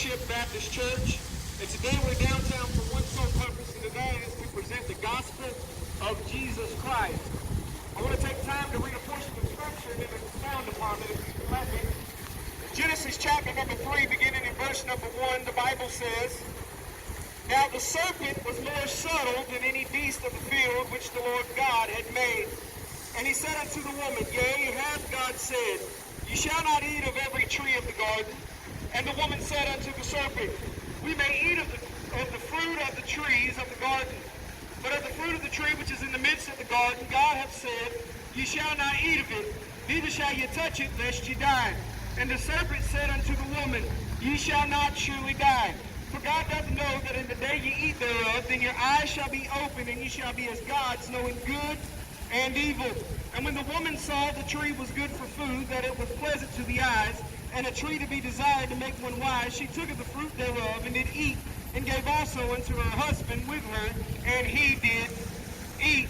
Fellowship Baptist Church, and today we're downtown for one sole purpose, and that is to present the gospel of Jesus Christ. I want to take time to read a portion of Scripture and then expound upon it if you can let me. Genesis chapter number 3, beginning in verse number 1, the Bible says, "Now the serpent was more subtle than any beast of the field which the Lord God had made. And he said unto the woman, Yea, hath God said, Ye shall not eat of every tree of the garden? And the woman said unto the serpent, We may eat of the fruit of the trees of the garden. But of the fruit of the tree which is in the midst of the garden, God hath said, Ye shall not eat of it, neither shall ye touch it, lest ye die. And the serpent said unto the woman, Ye shall not surely die. For God doth know that in the day ye eat thereof, then your eyes shall be opened, and ye shall be as gods, knowing good and evil. And when the woman saw the tree was good for food, that it was pleasant to the eyes, and a tree to be desired to make one wise, she took of the fruit thereof, and did eat, and gave also unto her husband with her, and he did eat."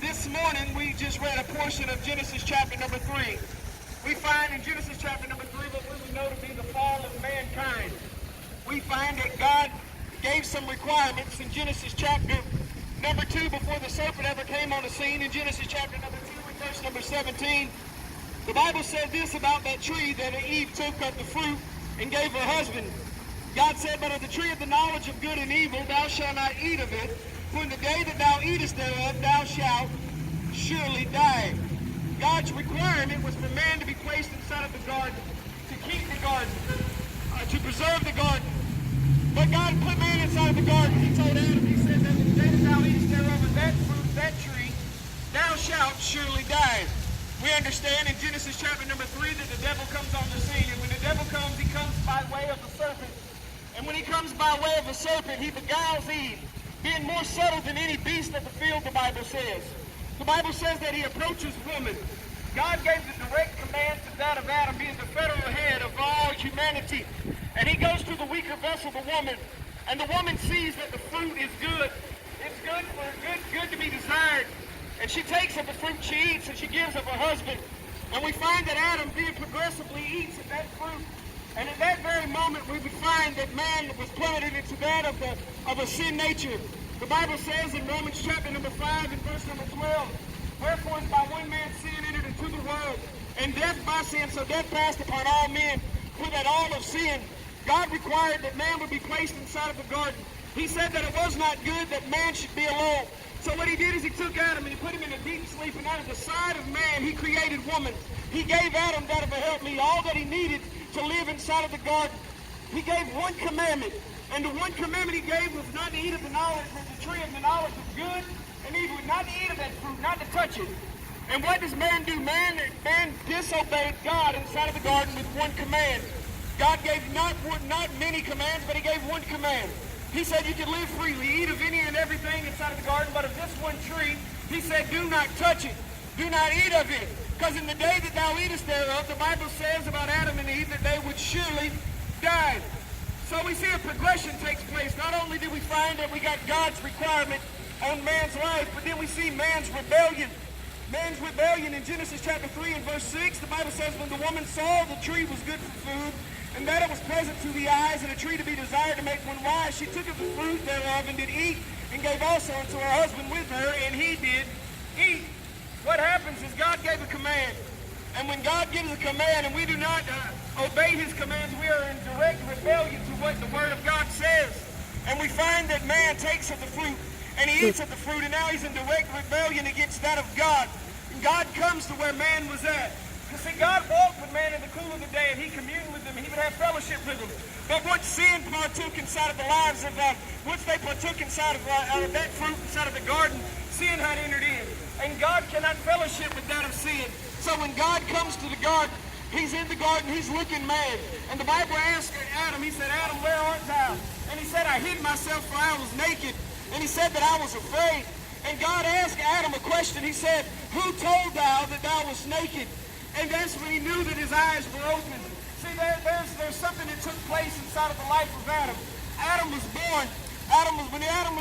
This morning we just read a portion of Genesis chapter number 3. We find in Genesis chapter number 3 what we would know to be the fall of mankind. We find that God gave some requirements in Genesis chapter number 2 before the serpent ever came on the scene. In Genesis chapter number 2 and verse number 17, the Bible said this about that tree that Eve took of the fruit and gave her husband. God said, "But of the tree of the knowledge of good and evil thou shalt not eat of it, for in the day that thou eatest thereof thou shalt surely die." God's requirement was for man to be placed inside of the garden, to keep the garden, to preserve the garden. But God put man inside of the garden. He told Adam, he said, that in the day that thou eatest thereof of that fruit, that tree, thou shalt surely die. We understand in Genesis chapter number 3 that the devil comes on the scene. And when the devil comes, he comes by way of the serpent. And when he comes by way of the serpent, he beguiles Eve, being more subtle than any beast of the field, the Bible says. The Bible says that he approaches woman. God gave the direct command to that of Adam, being the federal head of all humanity. And he goes to the weaker vessel, the woman. And the woman sees that the fruit is good. It's good for good to be desired. And she takes of the fruit she eats, and she gives of her husband. And we find that Adam, being progressively, eats of that fruit. And at that very moment, we would find that man was plummeted into that of a sin nature. The Bible says in Romans chapter number 5 and verse number 12, "Wherefore as by one man sin entered into the world, and death by sin, so death passed upon all men, for that all have sinned." God required that man would be placed inside of the garden. He said that it was not good that man should be alone. So what he did is he took Adam and he put him in a deep sleep, and out of the side of man he created woman. He gave Adam that of a helpmeet, all that he needed to live inside of the garden. He gave one commandment, and the one commandment he gave was not to eat of the tree of the knowledge of good and evil, not to eat of that fruit, not to touch it. And what does man do? Man disobeyed God inside of the garden with one command. God gave not many commands, but he gave one command. He said you can live freely, eat of any and everything inside of the garden, but of this one tree, he said, do not touch it. Do not eat of it. Because in the day that thou eatest thereof, the Bible says about Adam and Eve that they would surely die. So we see a progression takes place. Not only do we find that we got God's requirement on man's life, but then we see man's rebellion. Man's rebellion in Genesis chapter 3 and verse 6, the Bible says, "When the woman saw the tree was good for food, and that it was pleasant to the eyes, and a tree to be desired to make one wise, she took of the fruit thereof, and did eat, and gave also unto her husband with her, and he did eat." What happens is God gave a command. And when God gives a command and we do not obey his commands, we are in direct rebellion to what the Word of God says. And we find that man takes of the fruit, and he eats of the fruit, and now he's in direct rebellion against that of God. And God comes to where man was at. You see, God walked with man in the cool of the day, and he communed with them, and he would have fellowship with them. But once sin partook inside of the lives of once they partook inside of that fruit inside of the garden, sin had entered in. And God cannot fellowship with that of sin. So when God comes to the garden, he's in the garden, he's looking mad. And the Bible asked Adam, he said, "Adam, where art thou?" And he said, "I hid myself, for I was naked." And he said that I was afraid. And God asked Adam a question. He said, "Who told thou that thou wast naked?" And that's when he knew that his eyes were open. See, there's something that took place inside of the life of Adam. Adam was born. When Adam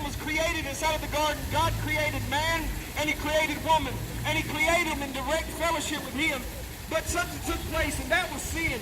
was created inside of the garden, God created man and he created woman. And he created them in direct fellowship with him. But something took place, and that was sin.